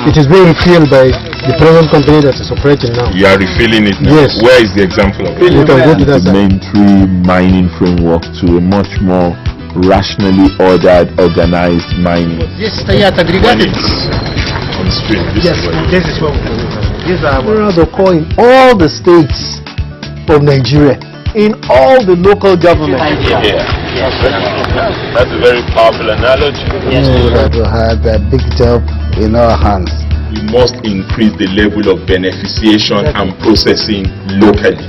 It is being filled by the present company that is operating now. You are refilling it now? Yes. Where is the example of it? You can go to that Complementary mining framework to a much more rationally ordered, organized mining. Yes, they are aggregated. On stream. Yes, this is what we do. These are in all the states of Nigeria, in all the local governments. Yes. That's a very powerful analogy. Yes, we have had a big job in our hands. We must increase the level of beneficiation and processing locally.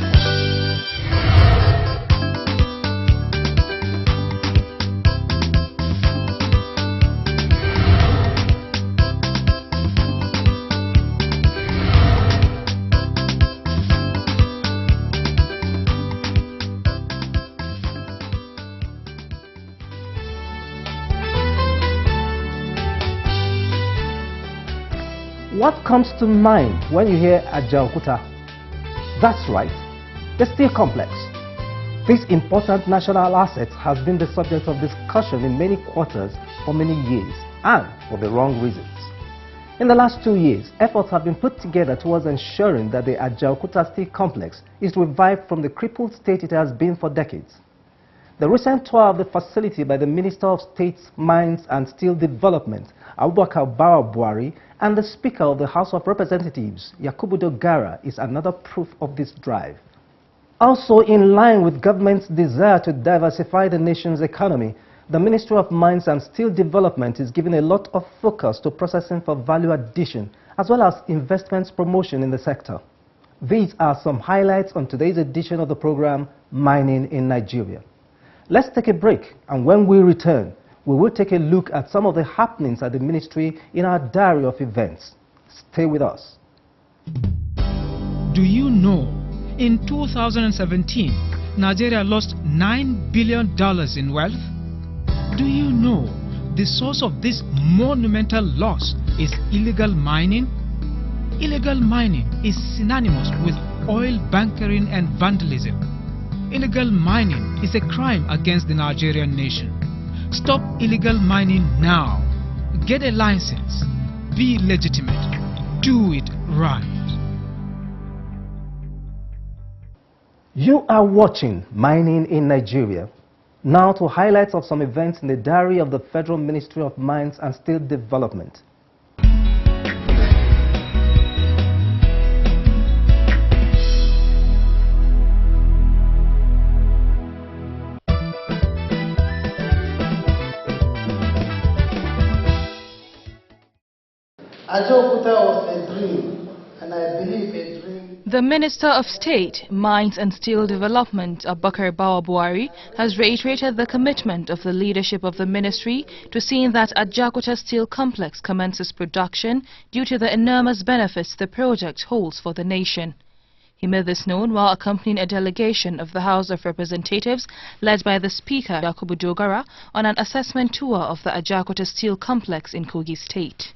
What comes to mind when you hear Ajaokuta? That's right, the steel complex. This important national asset has been the subject of discussion in many quarters for many years, and for the wrong reasons. In the last 2 years, efforts have been put together towards ensuring that the Ajaokuta steel complex is revived from the crippled state it has been for decades. The recent tour of the facility by the Minister of State, Mines and Steel Development, Abubakar Buhari, and the Speaker of the House of Representatives, Yakubu Dogara, is another proof of this drive. Also, in line with government's desire to diversify the nation's economy, the Ministry of Mines and Steel Development is giving a lot of focus to processing for value addition, as well as investments promotion in the sector. These are some highlights on today's edition of the program, Mining in Nigeria. Let's take a break, and when we return, we will take a look at some of the happenings at the ministry in our diary of events. Stay with us. Do you know, in 2017, Nigeria lost $9 billion in wealth? Do you know the source of this monumental loss is illegal mining? Illegal mining is synonymous with oil bunkering and vandalism. Illegal mining is a crime against the Nigerian nation. Stop illegal mining now. Get a license. Be legitimate. Do it right. You are watching Mining in Nigeria. Now to highlights of some events in the diary of the Federal Ministry of Mines and Steel Development. Ajaokuta was a dream, and I believe a dream. The Minister of State, Mines and Steel Development, Abubakar Buhari, has reiterated the commitment of the leadership of the ministry to seeing that Ajaokuta Steel Complex commences production due to the enormous benefits the project holds for the nation. He made this known while accompanying a delegation of the House of Representatives led by the Speaker, Yakubu Dogara, on an assessment tour of the Ajaokuta Steel Complex in Kogi State.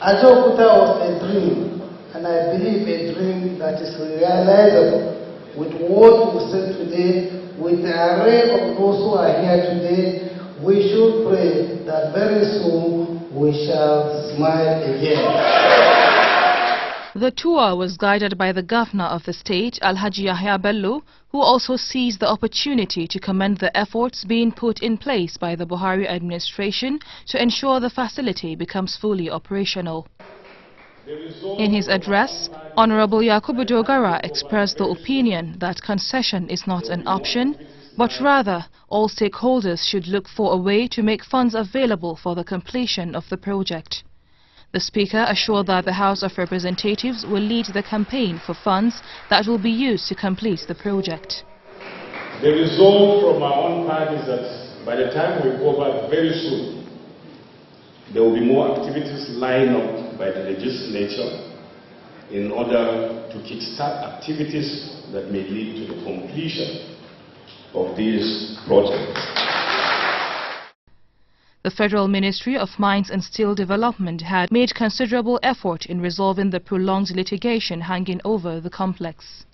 Ajaokuta was a dream, and I believe a dream that is realizable. With what we said today, with the array of those who are here today, we should pray that very soon we shall smile again. The tour was guided by the Governor of the state, Alhaji Yahya Bello, who also seized the opportunity to commend the efforts being put in place by the Buhari administration to ensure the facility becomes fully operational. In his address, Honorable Yakubu Dogara expressed the opinion that concession is not an option, but rather all stakeholders should look for a way to make funds available for the completion of the project. The Speaker assured that the House of Representatives will lead the campaign for funds that will be used to complete the project. The resolve from our own part is that by the time we go back very soon, there will be more activities lined up by the legislature in order to kickstart activities that may lead to the completion of these projects. The Federal Ministry of Mines and Steel Development had made considerable effort in resolving the prolonged litigation hanging over the complex.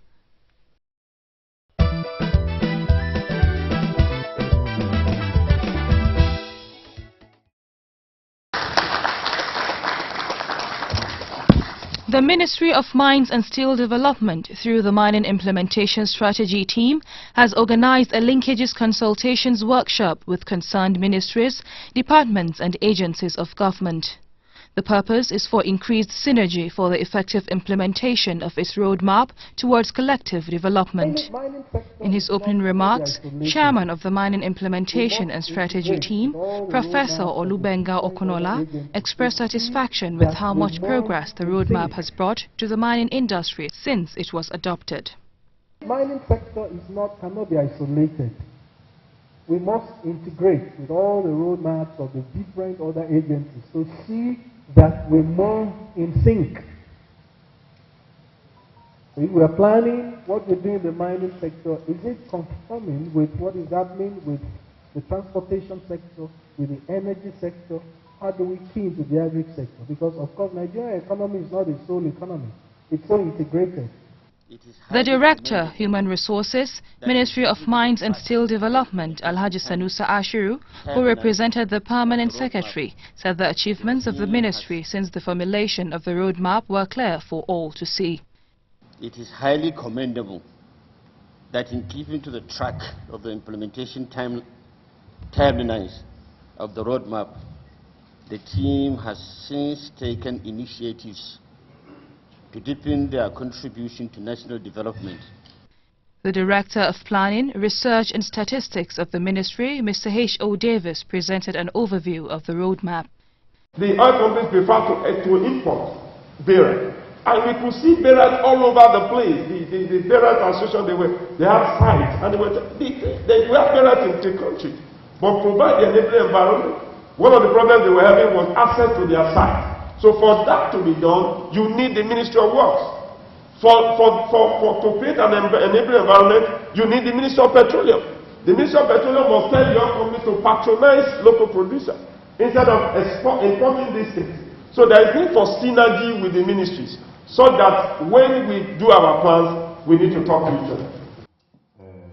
The Ministry of Mines and Steel Development, through the Mining Implementation Strategy Team, has organized a linkages consultations workshop with concerned ministries, departments and agencies of government. The purpose is for increased synergy for the effective implementation of its roadmap towards collective development. In his opening remarks, Chairman of the Mining Implementation and Strategy Team, Professor Olubenga Okunola, expressed satisfaction with how much progress the roadmap has brought to the mining industry since it was adopted. The mining sector cannot be isolated. We must integrate with all the roadmaps of the different other agencies to see that we move in sync. If we are planning what we do in the mining sector, is it conforming with what is happening with the transportation sector, with the energy sector? How do we key into the agri sector? Because, of course, Nigerian economy is not a sole economy. It's so integrated. The Director, Human Resources, Ministry of Mines and Steel Development, Alhaji Sanusa Ashiru, who represented the Permanent Secretary, said the achievements of the ministry since the formulation of the roadmap were clear for all to see. It is highly commendable that in keeping to the track of the implementation timelines of the roadmap, the team has since taken initiatives to deepen their contribution to national development. The Director of Planning, Research and Statistics of the Ministry, Mr. H.O. Davis, presented an overview of the roadmap. The oil companies prefer to import barrels, and we could see barrels all over the place. The barrel association, they have sites, and they have barrels in the country, but provide the enabling environment. One of the problems they were having was access to their sites. So for that to be done, you need the Ministry of Works. To create an enabling environment, you need the Ministry of Petroleum. The Ministry of Petroleum must tell your company to patronize local producers instead of importing these things. So there is need for synergy with the ministries, so that when we do our plans, we need to talk to each other.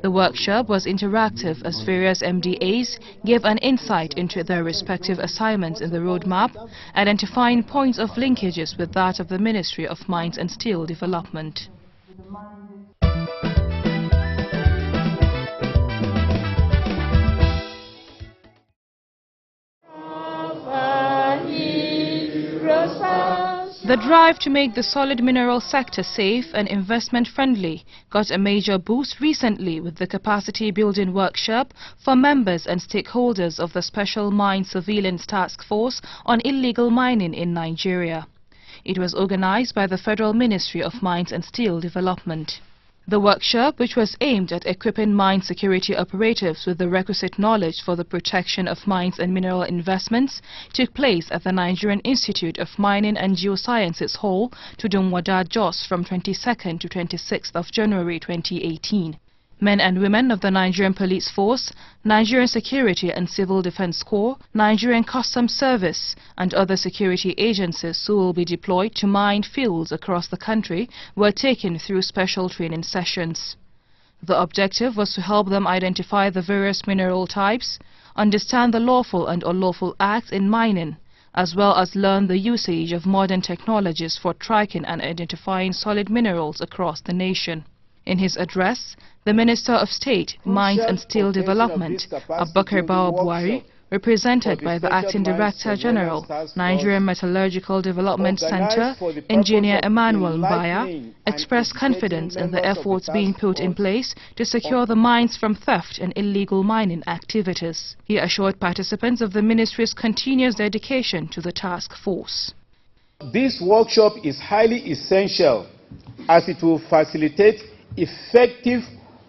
The workshop was interactive as various MDAs gave an insight into their respective assignments in the roadmap, identifying points of linkages with that of the Ministry of Mines and Steel Development. The drive to make the solid mineral sector safe and investment-friendly got a major boost recently with the capacity-building workshop for members and stakeholders of the Special Mine Surveillance Task Force on Illegal Mining in Nigeria. It was organized by the Federal Ministry of Mines and Steel Development. The workshop, which was aimed at equipping mine security operatives with the requisite knowledge for the protection of mines and mineral investments, took place at the Nigerian Institute of Mining and Geosciences Hall, Tudunwada, Jos, from 22nd to 26th of January 2018. Men and women of the Nigerian Police Force, Nigerian Security and Civil Defense Corps, Nigerian Customs Service, and other security agencies who will be deployed to mine fields across the country were taken through special training sessions. The objective was to help them identify the various mineral types, understand the lawful and unlawful acts in mining, as well as learn the usage of modern technologies for tracking and identifying solid minerals across the nation. In his address, the Minister of State, Mines and Steel Development, Abubakar Bawa Buhari, represented by the Acting Director General, Nigerian Metallurgical Development Center, Engineer Emmanuel Mbaya, expressed confidence in the efforts being put in place to secure the mines from theft and illegal mining activities. He assured participants of the ministry's continuous dedication to the task force. This workshop is highly essential as it will facilitate effective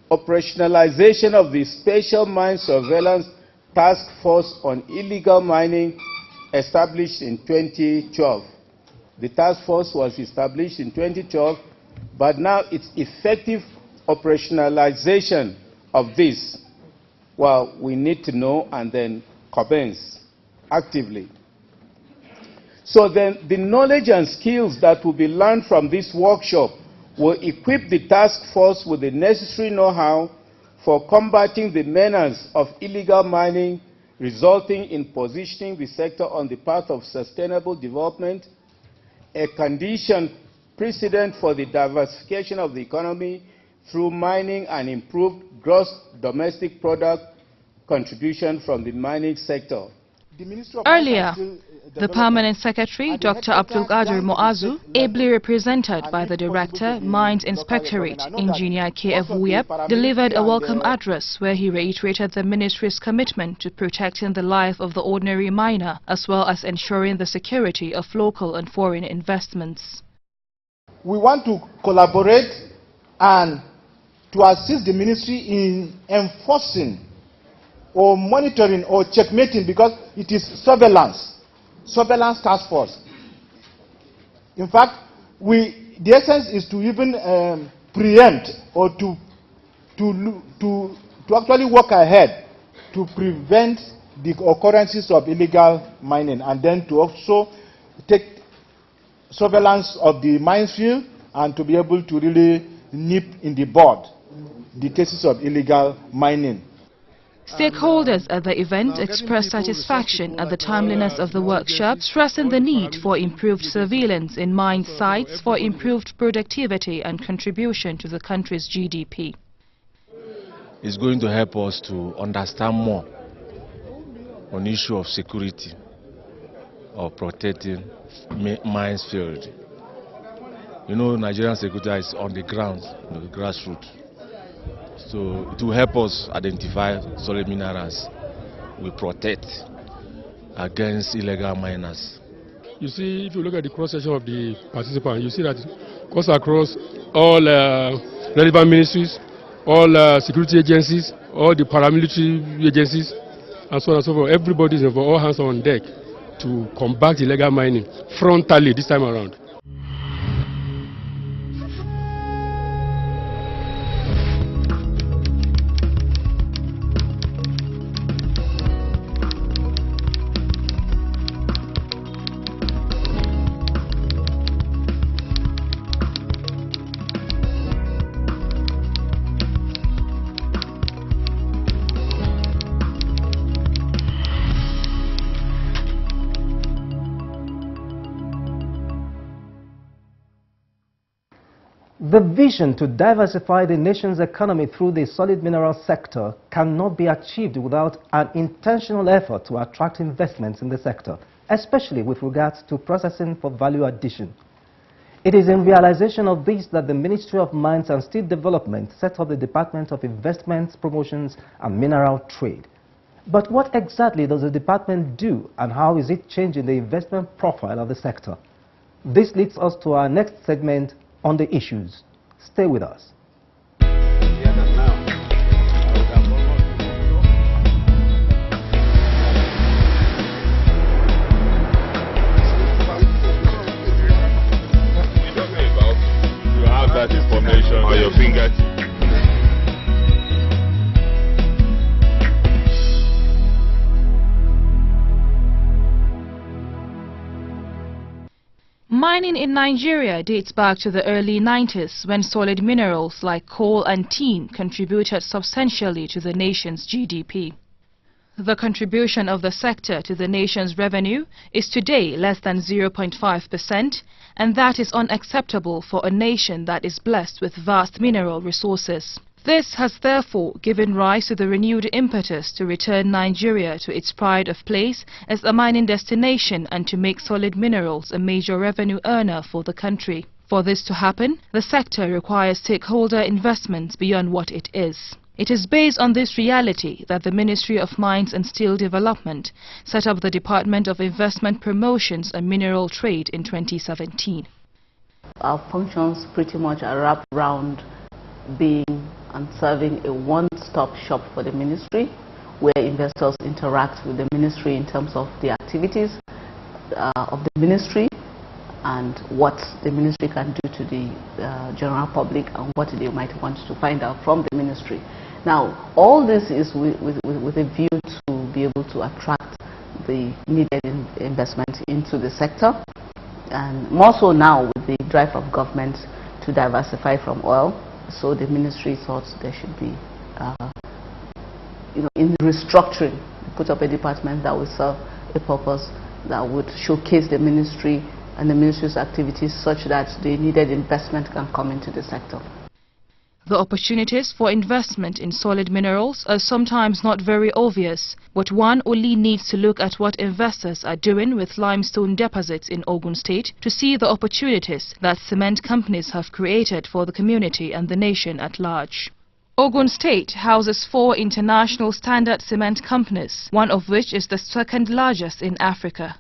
operationalization of the Special Mine Surveillance Task Force on Illegal Mining established in 2012. The task force was established in 2012, but now its effective operationalization of this, well, we need to know and then commence actively. So then the knowledge and skills that will be learned from this workshop will equip the task force with the necessary know-how for combating the menace of illegal mining, resulting in positioning the sector on the path of sustainable development, a condition precedent for the diversification of the economy through mining and improved gross domestic product contribution from the mining sector. Earlier, the Permanent Secretary, Dr. Abdul Qadir Muazu, ably represented by the Director, Mines Inspectorate, Engineer K.F. Wuyep, delivered a welcome address where he reiterated the Ministry's commitment to protecting the life of the ordinary miner as well as ensuring the security of local and foreign investments. We want to collaborate and to assist the Ministry in enforcing or monitoring or checkmating, because it is surveillance task force. In fact, the essence is to even preempt or to actually work ahead to prevent the occurrences of illegal mining, and then to also take surveillance of the minefield and to be able to really nip in the bud the cases of illegal mining. Stakeholders at the event expressed satisfaction at the timeliness of the workshop, stressing the need for improved surveillance in mine sites for improved productivity and contribution to the country's GDP. It's going to help us to understand more on the issue of security, of protecting mines field. You know, Nigerian security is on the ground, the grassroots. So it will help us identify solid minerals we protect against illegal miners. You see, if you look at the cross-section of the participants, you see that it goes across all relevant ministries, all security agencies, all the paramilitary agencies, and so on and so forth. Everybody is involved, all hands on deck to combat illegal mining frontally this time around. The vision to diversify the nation's economy through the solid mineral sector cannot be achieved without an intentional effort to attract investments in the sector, especially with regards to processing for value addition. It is in realization of this that the Ministry of Mines and Steel Development set up the Department of Investments, Promotions and Mineral Trade. But what exactly does the department do, and how is it changing the investment profile of the sector? This leads us to our next segment on the issues. Stay with us. You have that information on your fingertips. Mining in Nigeria dates back to the early 90s when solid minerals like coal and tin contributed substantially to the nation's GDP. The contribution of the sector to the nation's revenue is today less than 0.5%, and that is unacceptable for a nation that is blessed with vast mineral resources. This has therefore given rise to the renewed impetus to return Nigeria to its pride of place as a mining destination and to make solid minerals a major revenue earner for the country. For this to happen, the sector requires stakeholder investments beyond what it is. It is based on this reality that the Ministry of Mines and Steel Development set up the Department of Investment Promotions and Mineral Trade in 2017. Our functions pretty much are wrapped around being and serving a one-stop shop for the ministry, where investors interact with the ministry in terms of the activities of the ministry and what the ministry can do to the general public and what they might want to find out from the ministry. Now, all this is with a view to be able to attract the needed investment into the sector, and more so now with the drive of government to diversify from oil. So the ministry thought there should be, in restructuring, put up a department that would serve a purpose that would showcase the ministry and the ministry's activities such that the needed investment can come into the sector. The opportunities for investment in solid minerals are sometimes not very obvious, but one only needs to look at what investors are doing with limestone deposits in Ogun State to see the opportunities that cement companies have created for the community and the nation at large. Ogun State houses 4 international standard cement companies, one of which is the second largest in Africa,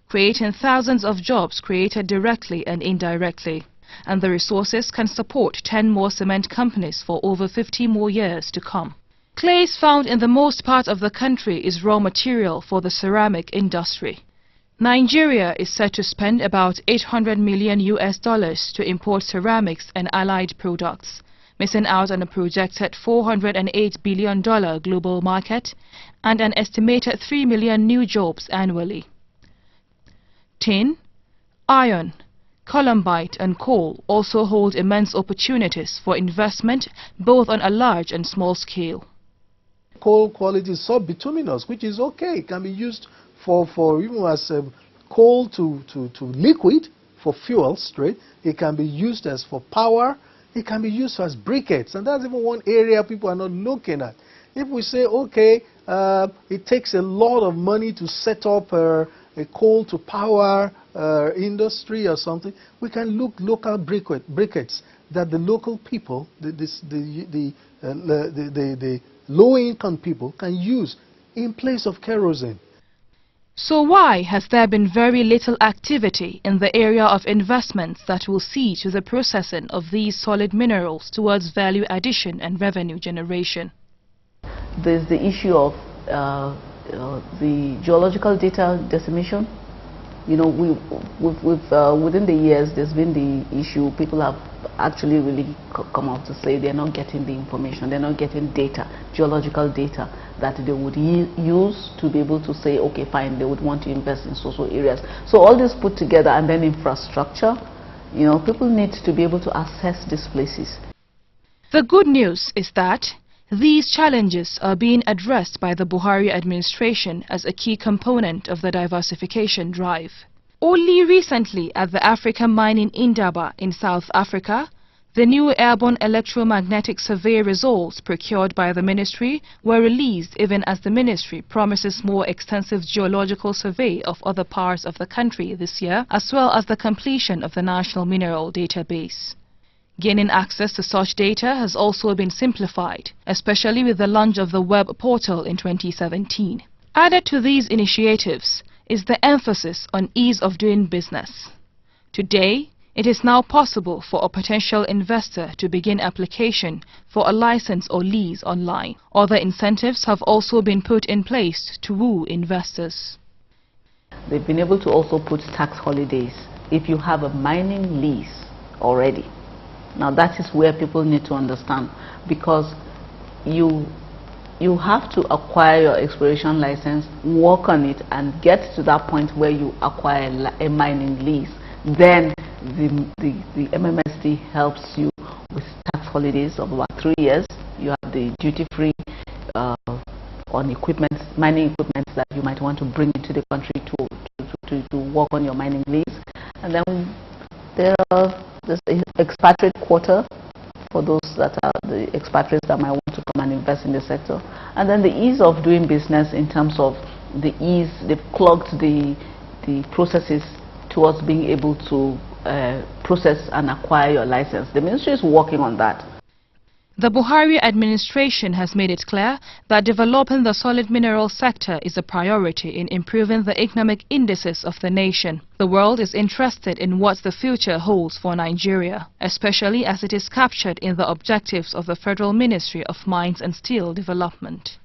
creating thousands of jobs created directly and indirectly. And the resources can support 10 more cement companies for over 50 more years to come. Clays found in the most part of the country is raw material for the ceramic industry. Nigeria is set to spend about $800 million to import ceramics and allied products, missing out on a projected $408 billion global market and an estimated 3 million new jobs annually. Tin, iron, columbite and coal also hold immense opportunities for investment both on a large and small scale. Coal quality is sub-bituminous, which is okay. It can be used for even as coal to liquid for fuel straight. It can be used as for power. It can be used as briquettes, and that's even one area people are not looking at. If we say, okay, it takes a lot of money to set up a coal to power industry or something, we can look local briquettes that the local people, the low-income people can use in place of kerosene. So why has there been very little activity in the area of investments that will see to the processing of these solid minerals towards value addition and revenue generation? There's the issue of the geological data decimation. You know, within the years, there's been the issue, people have actually really come out to say they're not getting the information, they're not getting data, geological data that they would use to be able to say, okay, fine, they would want to invest in social areas. So all this put together, and then infrastructure, you know, people need to be able to access these places. The good news is that these challenges are being addressed by the Buhari administration as a key component of the diversification drive. Only recently at the African Mine in Indaba in South Africa, the new airborne electromagnetic survey results procured by the ministry were released even as the ministry promises more extensive geological survey of other parts of the country this year, as well as the completion of the National Mineral Database. Gaining access to such data has also been simplified, especially with the launch of the web portal in 2017. Added to these initiatives is the emphasis on ease of doing business. Today, it is now possible for a potential investor to begin application for a license or lease online. Other incentives have also been put in place to woo investors. They've been able to also put tax holidays if you have a mining lease already. Now that is where people need to understand, because you have to acquire your exploration license, work on it, and get to that point where you acquire a mining lease. Then the MMSD helps you with tax holidays of about 3 years. You have the duty-free on equipment, mining equipment that you might want to bring into the country to work on your mining lease. And then there's the expatriate quota for those that are the expatriates that might want to come and invest in the sector. And then the ease of doing business in terms of the ease, they've clogged the processes towards being able to process and acquire your license. The ministry is working on that. The Buhari administration has made it clear that developing the solid mineral sector is a priority in improving the economic indices of the nation. The world is interested in what the future holds for Nigeria, especially as it is captured in the objectives of the Federal Ministry of Mines and Steel Development.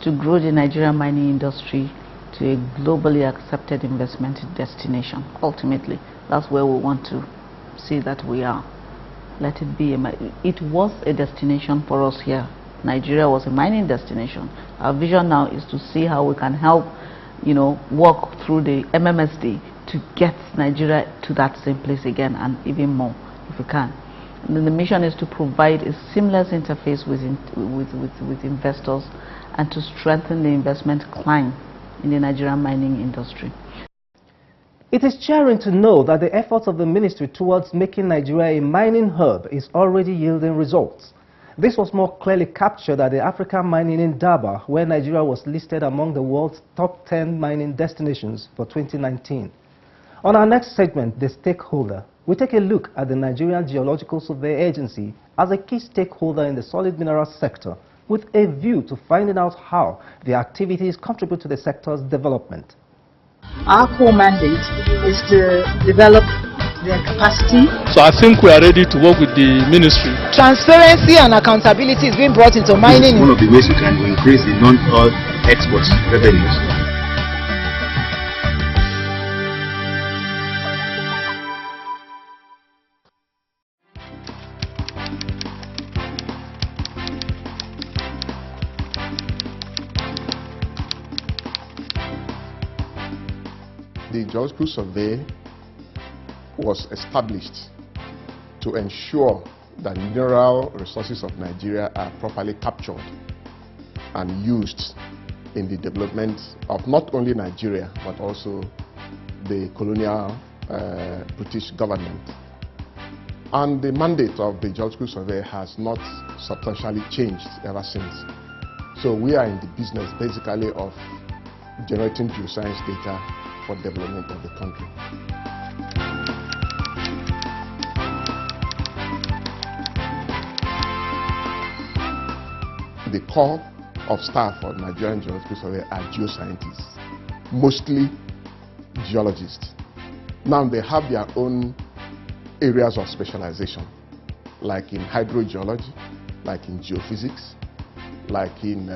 To grow the Nigerian mining industry to a globally accepted investment destination. Ultimately, that's where we want to see that we are. Let it be. It was a destination for us here. Nigeria was a mining destination. Our vision now is to see how we can help, work through the MMSD to get Nigeria to that same place again, and even more if we can. And then the mission is to provide a seamless interface with investors and to strengthen the investment climate in the Nigerian mining industry. It is cheering to know that the efforts of the ministry towards making Nigeria a mining hub is already yielding results. This was more clearly captured at the African Mining in Durban, where Nigeria was listed among the world's top 10 mining destinations for 2019. On our next segment, The Stakeholder, we take a look at the Nigerian Geological Survey Agency as a key stakeholder in the solid minerals sector, with a view to finding out how their activities contribute to the sector's development. Our core mandate is to develop their capacity. So I think we are ready to work with the ministry. Transparency and accountability is being brought into mining. It's one of the ways we can increase the non-oil exports revenues. The Geological Survey was established to ensure that mineral resources of Nigeria are properly captured and used in the development of not only Nigeria but also the colonial British government. And the mandate of the Geological Survey has not substantially changed ever since. So we are in the business basically of generating geoscience data for development of the country. The core of staff for Nigerian Geological Survey are geoscientists, mostly geologists. Now they have their own areas of specialization, like in hydrogeology, like in geophysics, like in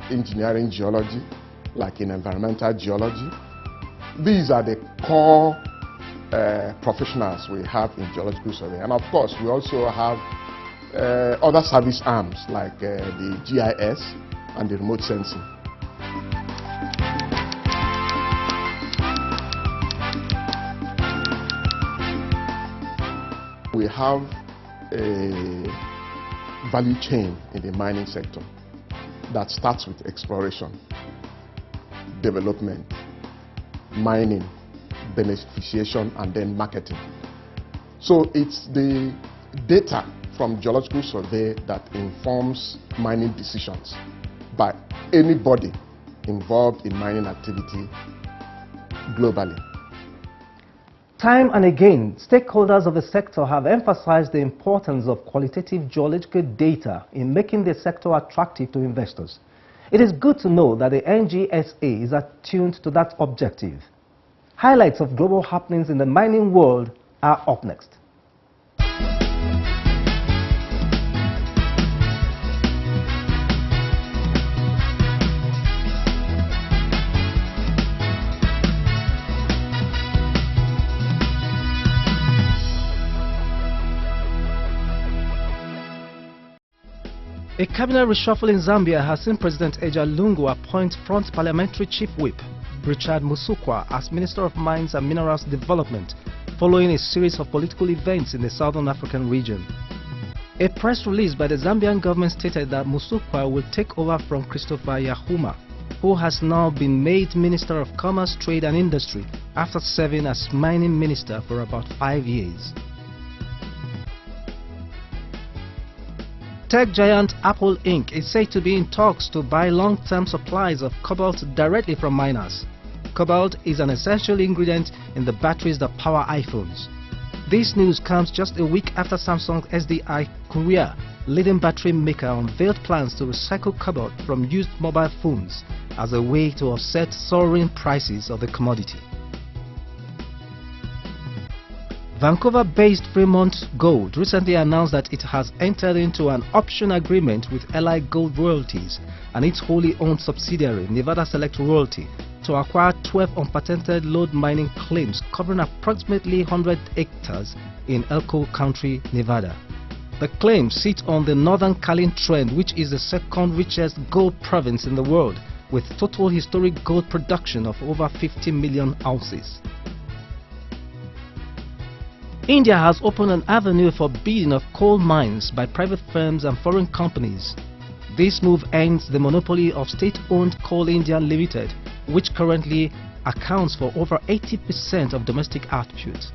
engineering geology, like in environmental geology. These are the core professionals we have in Geological Survey. And of course, we also have other service arms like the GIS and the remote sensing. We have a value chain in the mining sector that starts with exploration, development, mining, beneficiation, and then marketing. So it's the data from Geological Survey that informs mining decisions by anybody involved in mining activity globally. Time and again, stakeholders of the sector have emphasized the importance of qualitative geological data in making the sector attractive to investors. It is good to know that the NGSA is attuned to that objective. Highlights of global happenings in the mining world are up next. A cabinet reshuffle in Zambia has seen President Eja Lungu appoint Front Parliamentary Chief Whip Richard Musukwa as Minister of Mines and Minerals Development, following a series of political events in the Southern African region. A press release by the Zambian government stated that Musukwa will take over from Christopher Yahuma, who has now been made Minister of Commerce, Trade and Industry after serving as mining minister for about 5 years. Tech giant Apple Inc. is said to be in talks to buy long-term supplies of cobalt directly from miners. Cobalt is an essential ingredient in the batteries that power iPhones. This news comes just a week after Samsung SDI Korea, leading battery maker, unveiled plans to recycle cobalt from used mobile phones as a way to offset soaring prices of the commodity. Vancouver-based Fremont Gold recently announced that it has entered into an option agreement with LI Gold Royalties and its wholly owned subsidiary Nevada Select Royalty to acquire 12 unpatented lode mining claims covering approximately 100 hectares in Elko County, Nevada. The claims sit on the Northern Kalin Trend, which is the second richest gold province in the world, with total historic gold production of over 50 million ounces. India has opened an avenue for bidding of coal mines by private firms and foreign companies. This move ends the monopoly of state-owned Coal India Limited, which currently accounts for over 80% of domestic output.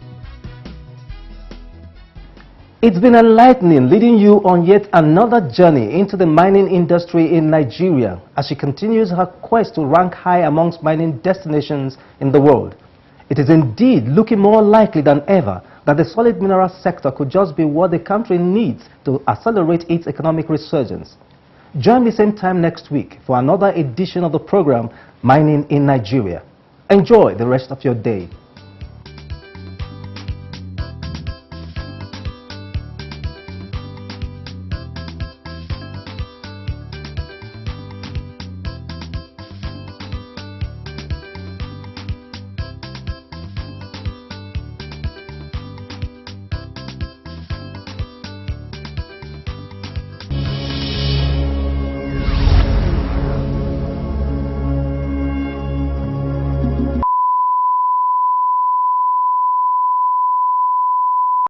It's been enlightening, leading you on yet another journey into the mining industry in Nigeria as she continues her quest to rank high amongst mining destinations in the world. It is indeed looking more likely than ever that the solid mineral sector could just be what the country needs to accelerate its economic resurgence. Join me same time next week for another edition of the program Mining in Nigeria. Enjoy the rest of your day.